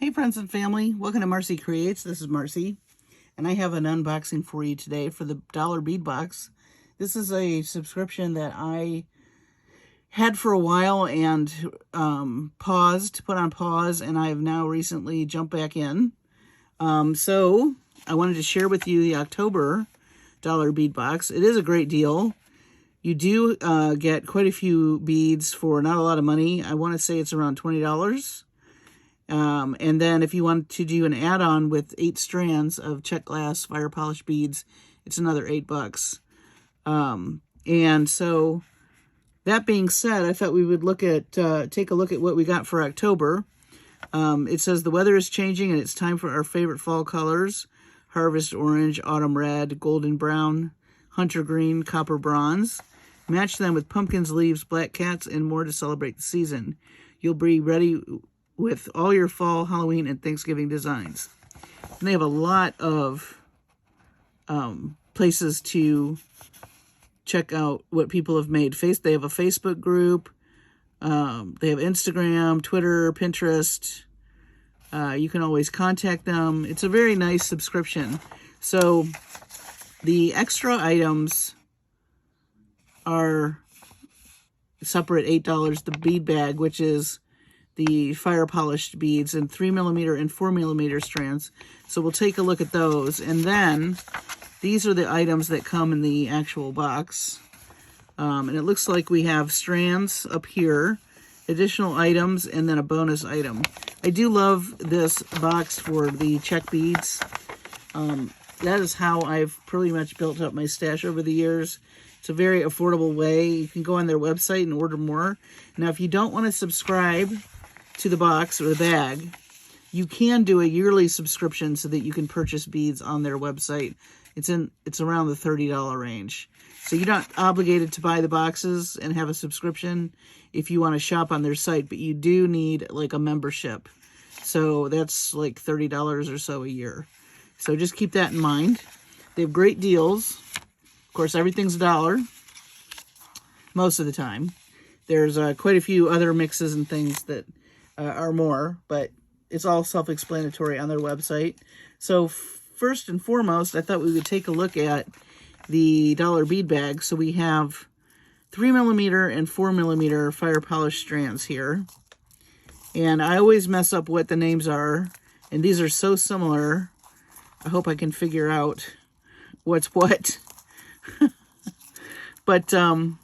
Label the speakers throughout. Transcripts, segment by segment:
Speaker 1: Hey friends and family, welcome to Marcie Creates. This is Marcie, and I have an unboxing for you today for the dollar bead box. This is a subscription that I had for a while and put on pause, and I have now recently jumped back in. So I wanted to share with you the October dollar bead box. It is a great deal. You do get quite a few beads for not a lot of money. I want to say it's around $20. And then if you want to do an add-on with 8 strands of check glass fire polish beads, it's another $8. And so that being said, I thought we would take a look at what we got for October. It says the weather is changing and it's time for our favorite fall colors: harvest orange, autumn red, golden brown, hunter green, copper bronze. Match them with pumpkins, leaves, black cats, and more to celebrate the season. You'll be ready with all your fall, Halloween, and Thanksgiving designs. And they have a lot of places to check out what people have made. They have a Facebook group. They have Instagram, Twitter, Pinterest. You can always contact them. It's a very nice subscription. So the extra items are separate $8. The bead bag, which is the fire polished beads in 3mm and 4mm strands. So we'll take a look at those. And then these are the items that come in the actual box. And it looks like we have strands up here, additional items, and then a bonus item. I do love this box for the check beads. That is how I've pretty much built up my stash over the years. It's a very affordable way. You can go on their website and order more. Now, if you don't want to subscribe to the box or the bag, you can do a yearly subscription so that you can purchase beads on their website. It's around the $30 range. So you're not obligated to buy the boxes and have a subscription if you want to shop on their site, but you do need like a membership. So that's like $30 or so a year. So just keep that in mind. They have great deals. Of course, everything's $1 most of the time. There's quite a few other mixes and things that are more, but it's all self-explanatory on their website. So first and foremost, I thought we would take a look at the dollar bead bag. So we have 3mm and 4mm fire polish strands here. And I always mess up what the names are, and these are so similar. I hope I can figure out what's what. But I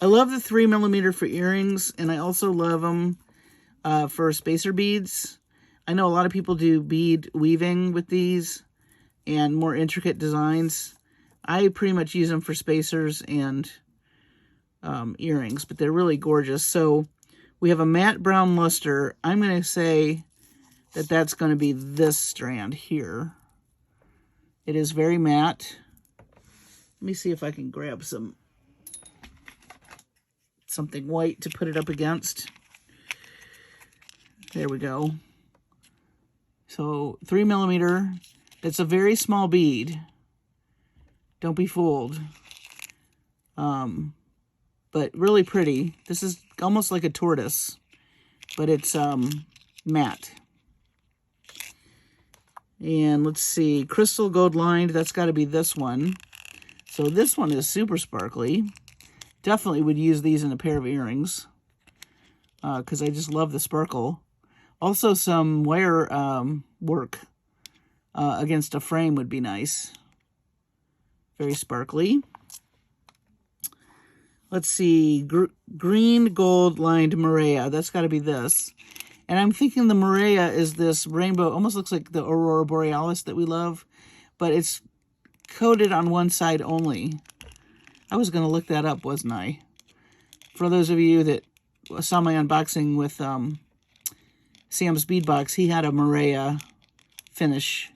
Speaker 1: love the 3mm for earrings, and I also love them for spacer beads. I know a lot of people do bead weaving with these and more intricate designs. I pretty much use them for spacers and earrings, but they're really gorgeous. So we have a matte brown luster. I'm going to say that that's going to be this strand here. It is very matte. Let me see if I can grab something white to put it up against. There we go. So 3mm. It's a very small bead. Don't be fooled. But really pretty. This is almost like a tortoise, but it's matte. And let's see, crystal gold lined. That's got to be this one. So this one is super sparkly. Definitely would use these in a pair of earrings because I just love the sparkle. Also, some wire work against a frame would be nice. Very sparkly. Let's see, green gold lined Maria. That's got to be this. And I'm thinking the Maria is this rainbow, almost looks like the Aurora Borealis that we love, but it's coated on one side only. I was going to look that up, wasn't I? For those of you that saw my unboxing with Sam's Bead Box, he had a Maria finish.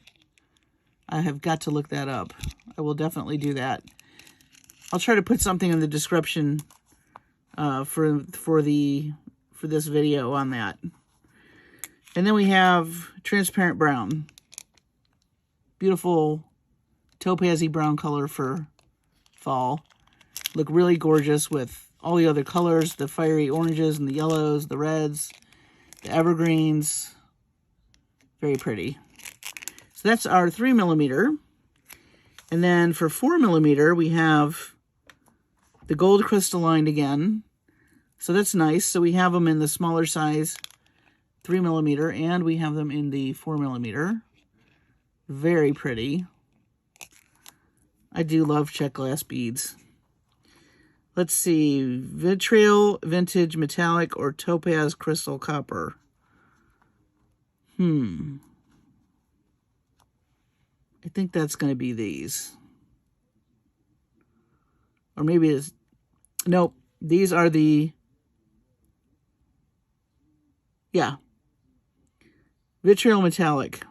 Speaker 1: I have got to look that up. I will definitely do that. I'll try to put something in the description for this video on that. And then we have transparent brown. Beautiful topazy brown color for fall. Look really gorgeous with all the other colors, the fiery oranges and the yellows, the reds, the evergreens. Very pretty. So that's our 3mm. And then for 4mm, we have the gold crystalline again. So that's nice. So we have them in the smaller size 3mm, and we have them in the 4mm. Very pretty. I do love check glass beads. Let's see, vitriol, vintage, metallic, or topaz crystal copper. I think that's going to be these. Or maybe it's, nope, these are the, yeah, vitriol metallic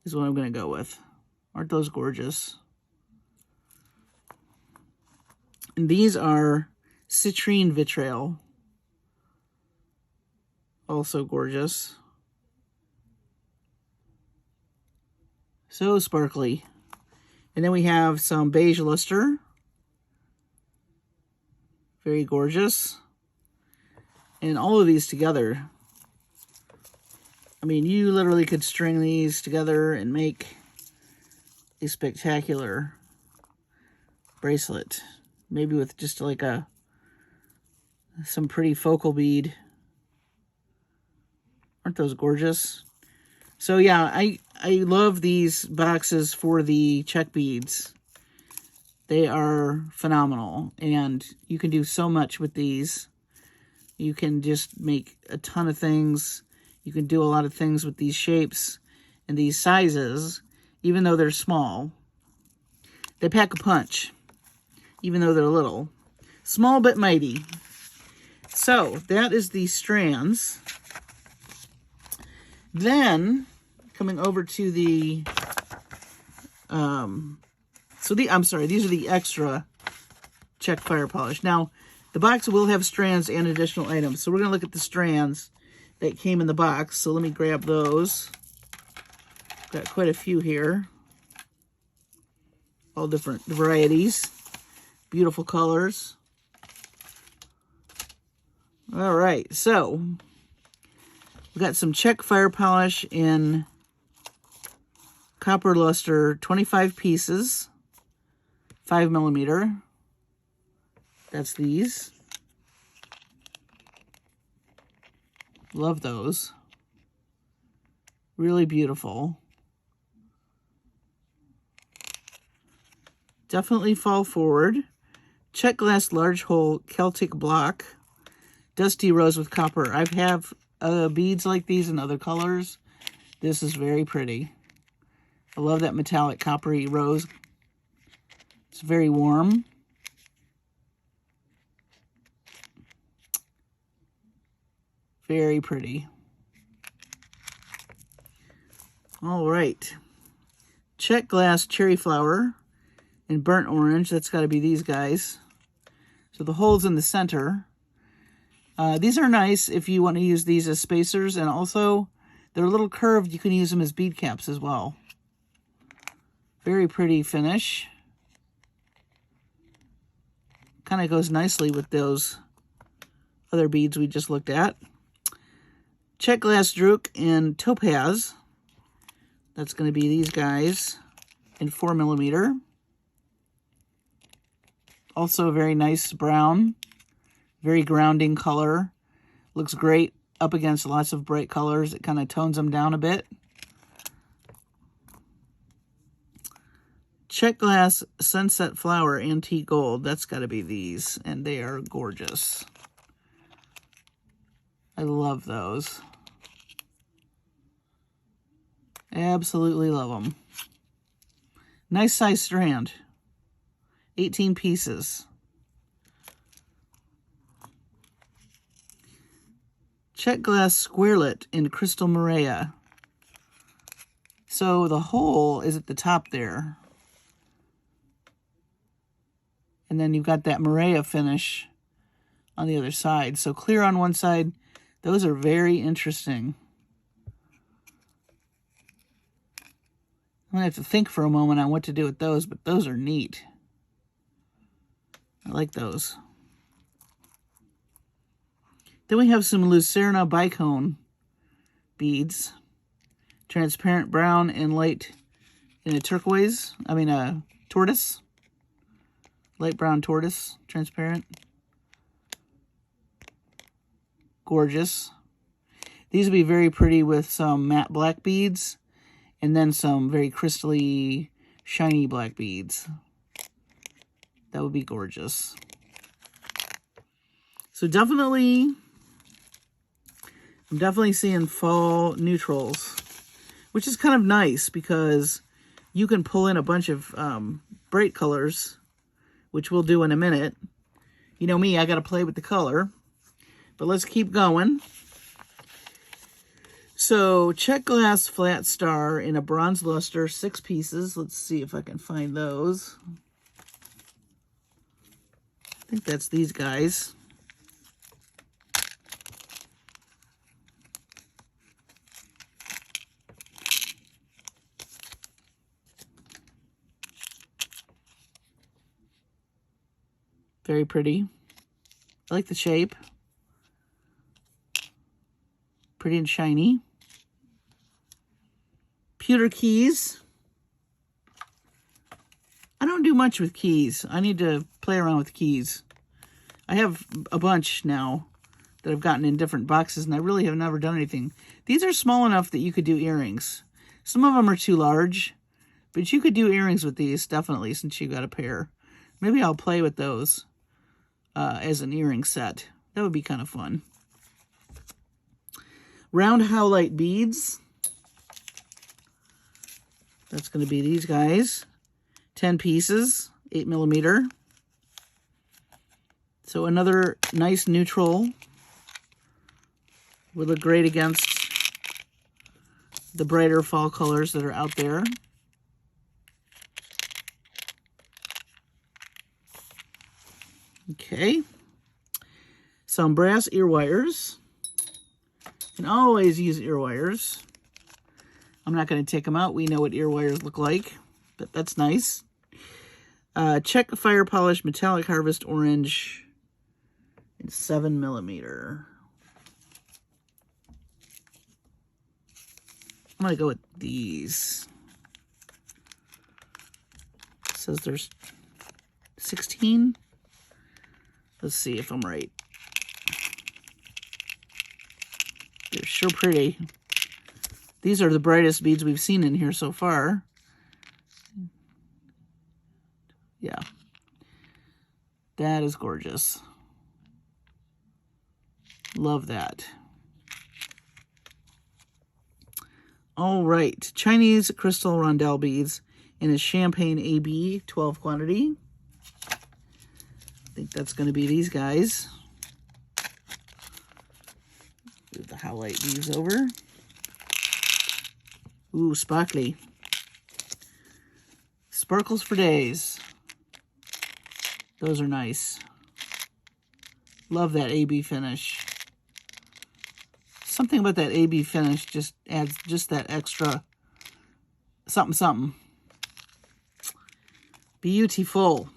Speaker 1: is what I'm going to go with. Aren't those gorgeous? And these are citrine vitriol. Also gorgeous. So sparkly. And then we have some beige luster. Very gorgeous. And all of these together, I mean, you literally could string these together and make a spectacular bracelet. Maybe with just like some pretty focal bead. Aren't those gorgeous? So yeah, I love these boxes for the check beads. They are phenomenal, and you can do so much with these. You can just make a ton of things. You can do a lot of things with these shapes and these sizes, even though they're small. They pack a punch, even though they're little. Small but mighty. So that is the strands. Then coming over to the I'm sorry, these are the extra check fire polish. Now the box will have strands and additional items, so we're gonna look at the strands that came in the box. So let me grab those. Got quite a few here, all different varieties, beautiful colors. All right, so we got some check fire polish in copper luster, 25 pieces, 5mm. That's these. Love those. Really beautiful. Definitely fall forward. Check glass large hole Celtic block. Dusty rose with copper. I have beads like these in other colors. This is very pretty. I love that metallic coppery rose. It's very warm. Very pretty. All right. Check glass cherry flower in burnt orange. That's got to be these guys. So the hole's in the center. These are nice if you want to use these as spacers, and also they're a little curved. You can use them as bead caps as well. Very pretty finish. Kind of goes nicely with those other beads we just looked at. Check glass Druk in topaz. That's going to be these guys in 4mm. Also a very nice brown. Very grounding color. Looks great up against lots of bright colors. It kind of tones them down a bit. Check glass sunset flower antique gold. That's got to be these, and they are gorgeous. I love those. Absolutely love them. Nice size strand. 18 pieces. Check glass squarelet in crystal Maria. So the hole is at the top there. And then you've got that Maria finish on the other side. So clear on one side. Those are very interesting. I'm going to have to think for a moment on what to do with those, but those are neat. I like those. Then we have some Lucerna bicone beads. Transparent brown and light in a turquoise. I mean a tortoise. Light brown tortoise. Transparent. Gorgeous. These would be very pretty with some matte black beads. And then some very crystally, shiny black beads. That would be gorgeous. So definitely, I'm definitely seeing fall neutrals, which is kind of nice because you can pull in a bunch of bright colors, which we'll do in a minute. You know me, I got to play with the color, but let's keep going. So check glass flat star in a bronze luster, 6 pieces. Let's see if I can find those. I think that's these guys. Very pretty. I like the shape. Pretty and shiny. Pewter keys. I don't do much with keys. I need to play around with keys. I have a bunch now that I've gotten in different boxes, and I really have never done anything. These are small enough that you could do earrings. Some of them are too large, but you could do earrings with these, definitely, since you got a pair. Maybe I'll play with those as an earring set. That would be kind of fun. Round howlite beads. That's going to be these guys. 10 pieces, 8mm. So another nice neutral. Would look great against the brighter fall colors that are out there. Okay. Some brass ear wires. You can always use ear wires. I'm not going to take them out. We know what ear wires look like, but that's nice. Check fire polish metallic harvest orange in 7mm. I'm going to go with these. It says there's 16. Let's see if I'm right. They're sure pretty. These are the brightest beads we've seen in here so far. Yeah. That is gorgeous. Love that. All right. Chinese crystal rondelle beads in a champagne AB 12 quantity. I think that's going to be these guys. Move the howlite beads over. Ooh, sparkly. Sparkles for days. Those are nice. Love that AB finish. Something about that AB finish just adds just that extra something, something. Beautiful.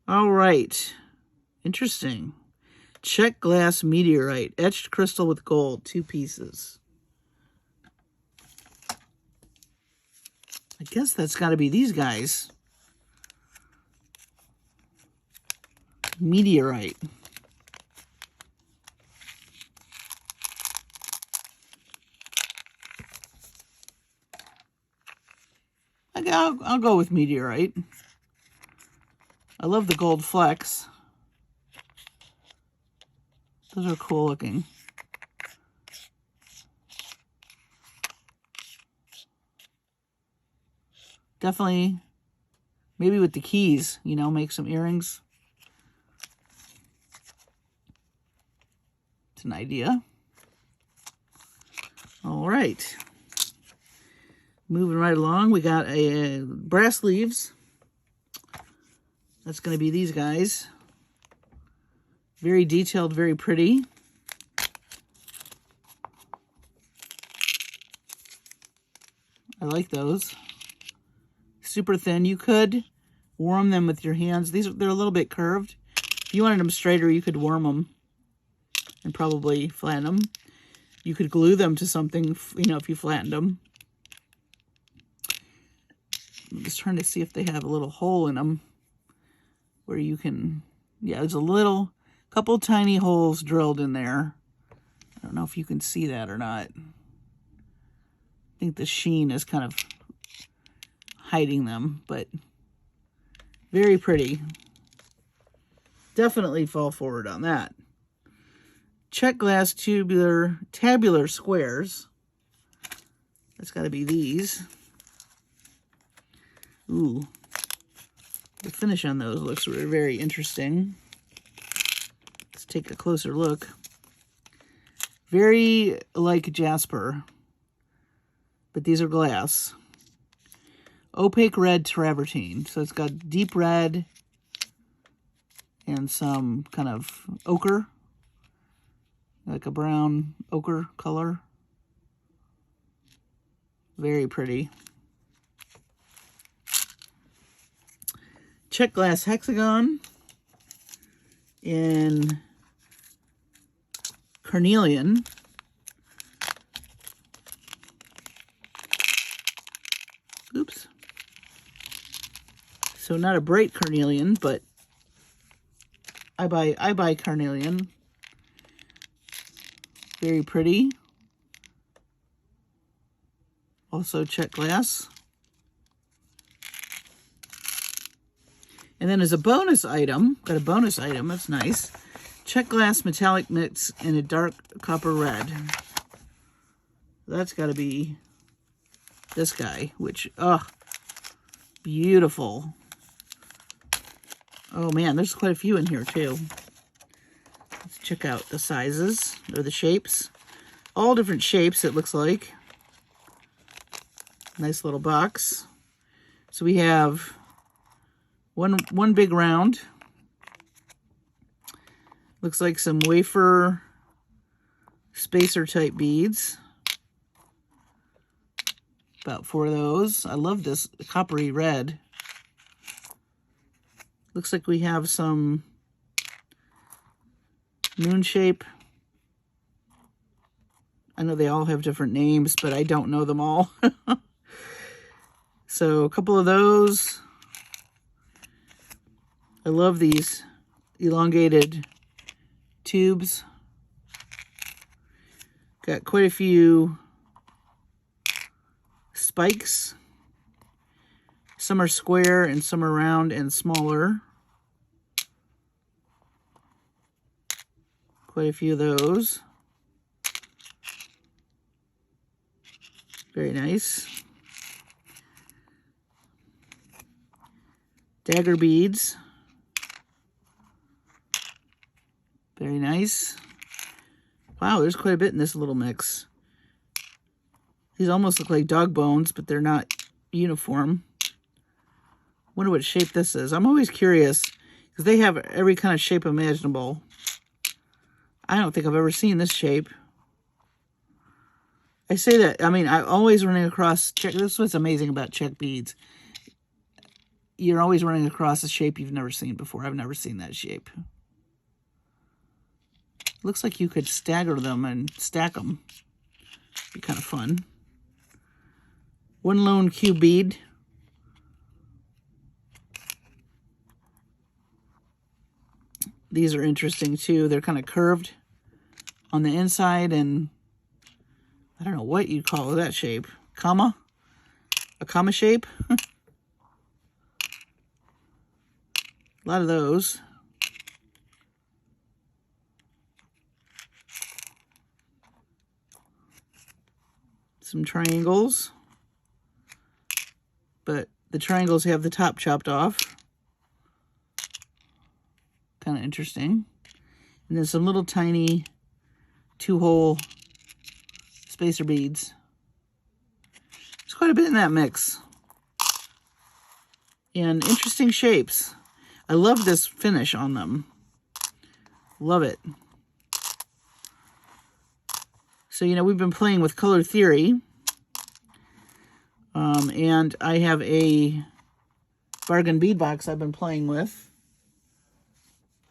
Speaker 1: All right. Interesting. Check glass meteorite. Etched crystal with gold. 2 pieces. I guess that's got to be these guys. Meteorite. I'll go with meteorite. I love the gold flecks. Those are cool looking. Definitely, maybe with the keys, you know, make some earrings. It's an idea. All right. Moving right along, we got a brass leaves. That's going to be these guys. Very detailed, very pretty. I like those. Super thin. You could warm them with your hands. They're a little bit curved. If you wanted them straighter, you could warm them and probably flatten them. You could glue them to something, you know, if you flattened them. I'm just trying to see if they have a little hole in them where you can, yeah, there's a couple tiny holes drilled in there. I don't know if you can see that or not. I think the sheen is kind of hiding them, but very pretty. Definitely fall forward on that. Check glass tabular squares. That's got to be these. Ooh, the finish on those looks very interesting. Let's take a closer look. Very like jasper, but these are glass. Opaque red travertine. So it's got deep red and some kind of ochre, like a brown ochre color. Very pretty. Check glass hexagon in carnelian. Oops. So not a bright carnelian, but I buy carnelian. Very pretty. Also check glass. And then as a bonus item, got a bonus item, that's nice. Check glass metallic mix in a dark copper red. That's got to be this guy, which, oh, beautiful. Oh man, there's quite a few in here too. Let's check out the sizes or the shapes. All different shapes, it looks like. Nice little box. So we have one big round. Looks like some wafer spacer type beads. About 4 of those. I love this coppery red. Looks like we have some moon shape. I know they all have different names, but I don't know them all. So a couple of those. I love these elongated tubes. Got quite a few spikes. Some are square and some are round and smaller. Quite a few of those. Very nice. Dagger beads. Very nice. Wow, there's quite a bit in this little mix. These almost look like dog bones, but they're not uniform. Wonder what shape this is. I'm always curious because they have every kind of shape imaginable. I don't think I've ever seen this shape. I say that, I mean, I'm always running across, this is what's amazing about check beads. You're always running across a shape you've never seen before. I've never seen that shape. Looks like you could stagger them and stack them. Be kind of fun. One lone cube bead. These are interesting too. They're kind of curved on the inside, and I don't know what you call that shape. Comma? A comma shape? A lot of those. Some triangles. But the triangles have the top chopped off. Kind of interesting. And then some little tiny 2-hole spacer beads. There's quite a bit in that mix. And interesting shapes. I love this finish on them. Love it. So, you know, we've been playing with color theory. And I have a bargain bead box I've been playing with,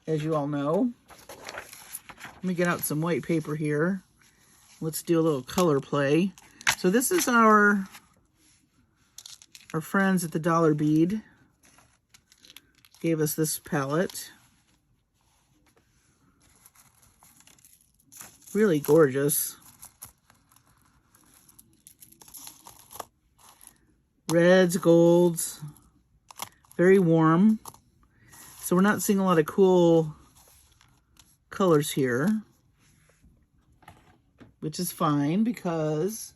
Speaker 1: as you all know. Let me get out some white paper here let's do a little color play. So this is our friends at the Dollar Bead gave us this palette. Really gorgeous. Reds, golds, very warm. So we're not seeing a lot of cool colors here, which is fine because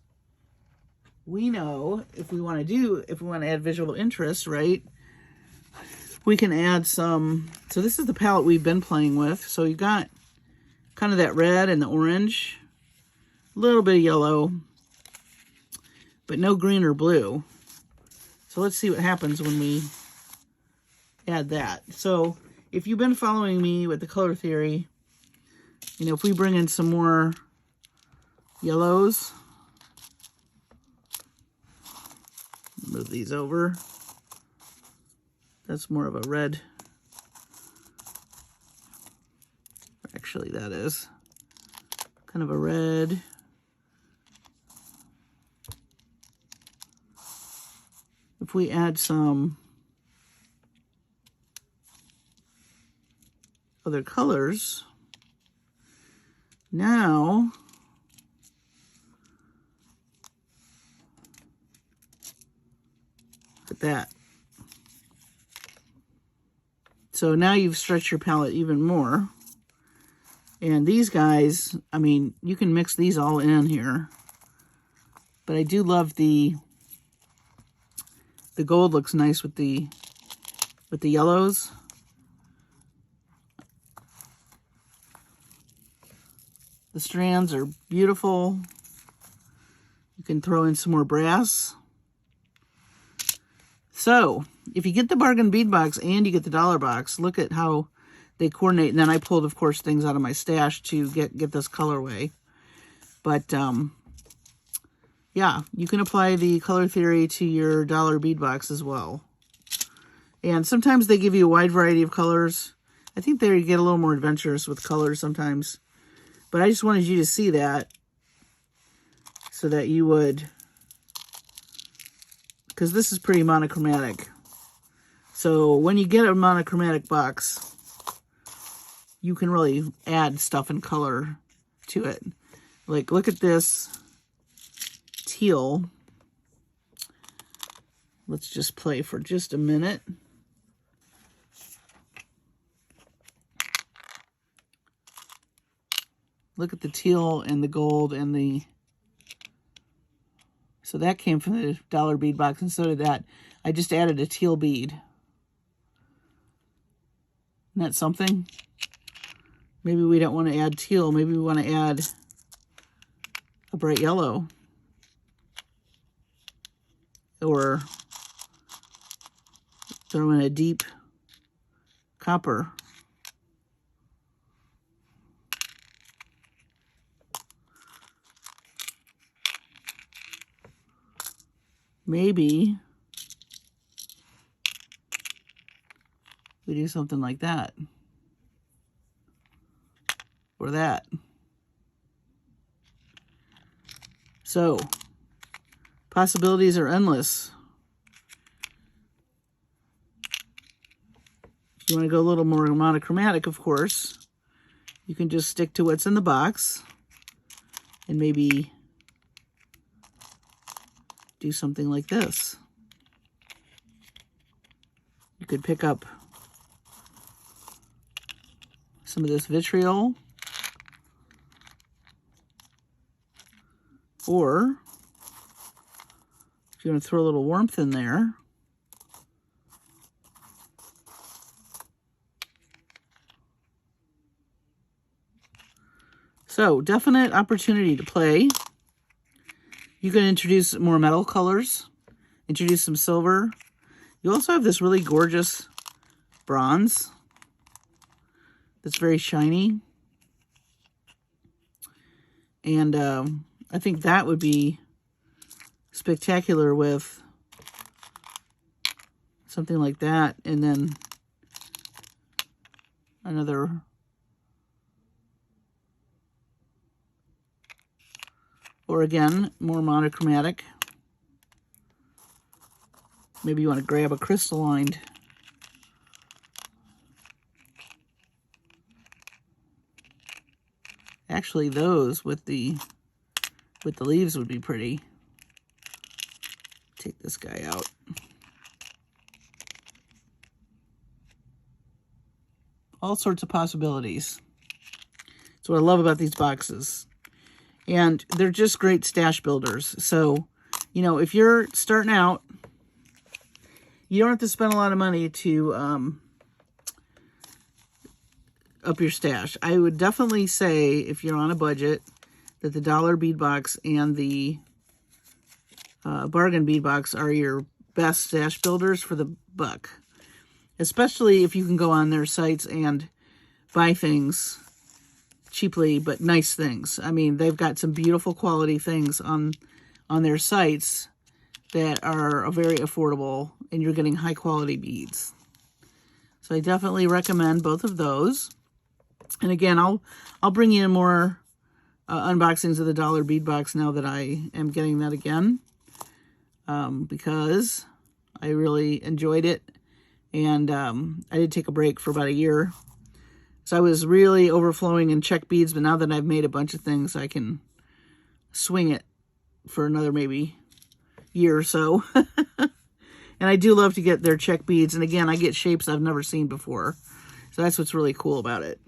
Speaker 1: we know if we want to add visual interest, right? We can add some. So this is the palette we've been playing with. So you got kind of that red and the orange, a little bit of yellow, but no green or blue. So let's see what happens when we add that. So if you've been following me with the color theory, you know, if we bring in some more yellows, move these over. That's more of a red. Actually, that is kind of a red. If we add some other colors, now look at that. So now you've stretched your palette even more. And these guys, I mean, you can mix these all in here. But I do love the gold looks nice with the yellows. The strands are beautiful. You can throw in some more brass. So, if you get the bargain bead box and you get the dollar box, look at how they coordinate. And then I pulled, of course, things out of my stash to get this colorway. But, yeah, you can apply the color theory to your dollar bead box as well. And sometimes they give you a wide variety of colors. I think they get a little more adventurous with colors sometimes. But I just wanted you to see that so that you would, because this is pretty monochromatic. So when you get a monochromatic box, you can really add stuff and color to it. Like, look at this teal. Let's just play for just a minute. Look at the teal and the gold and the... So that came from the dollar bead box, and so did that. I just added a teal bead. Isn't that something? Maybe we don't want to add teal. Maybe we want to add a bright yellow. Or throw in a deep copper. Maybe we do something like that. Or that. So, possibilities are endless. If you want to go a little more monochromatic, of course, you can just stick to what's in the box and maybe do something like this. You could pick up some of this vitriol, or if you want to throw a little warmth in there, so definite opportunity to play. You can introduce more metal colors, introduce some silver. You also have this really gorgeous bronze that's very shiny. And I think that would be spectacular with something like that. And then another or again, more monochromatic. Maybe you want to grab a crystallined. Actually, those with the leaves would be pretty. Take this guy out. All sorts of possibilities. That's what I love about these boxes. And they're just great stash builders. So, you know, if you're starting out, you don't have to spend a lot of money to up your stash. I would definitely say, if you're on a budget, that the dollar bead box and the bargain bead box are your best stash builders for the buck. Especially if you can go on their sites and buy things cheaply, but nice things. I mean, they've got some beautiful quality things on their sites that are very affordable, and you're getting high quality beads. So I definitely recommend both of those. And again, I'll bring you in more unboxings of the dollar bead box now that I am getting that again, because I really enjoyed it. And I did take a break for about a year. So I was really overflowing in check beads, but now that I've made a bunch of things, I can swing it for another maybe year or so. And I do love to get their check beads. And again, I get shapes I've never seen before. So that's what's really cool about it.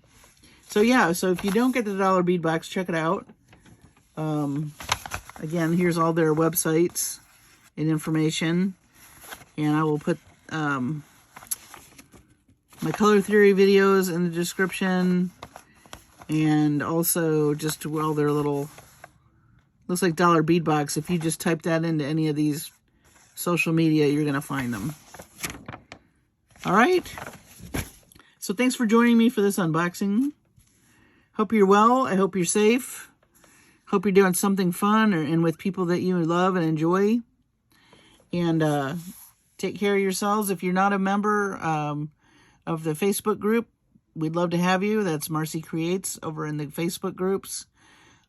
Speaker 1: So yeah, so if you don't get the dollar bead box, check it out. Again, here's all their websites and information. And I will put my color theory videos in the description, and also just all their little, looks like dollar bead box. If you just type that into any of these social media, you're going to find them. All right. So thanks for joining me for this unboxing. Hope you're well. I hope you're safe. Hope you're doing something fun and with people that you love and enjoy. And take care of yourselves. If you're not a member of the Facebook group, we'd love to have you. That's Marcie Creates over in the Facebook groups.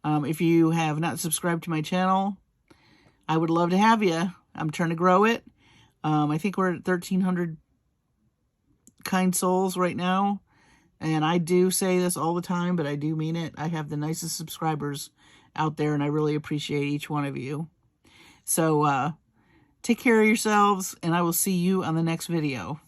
Speaker 1: If you have not subscribed to my channel, I would love to have you. I'm trying to grow it. I think we're at 1,300 kind souls right now. And I do say this all the time, but I do mean it. I have the nicest subscribers out there, and I really appreciate each one of you. So take care of yourselves, and I will see you on the next video.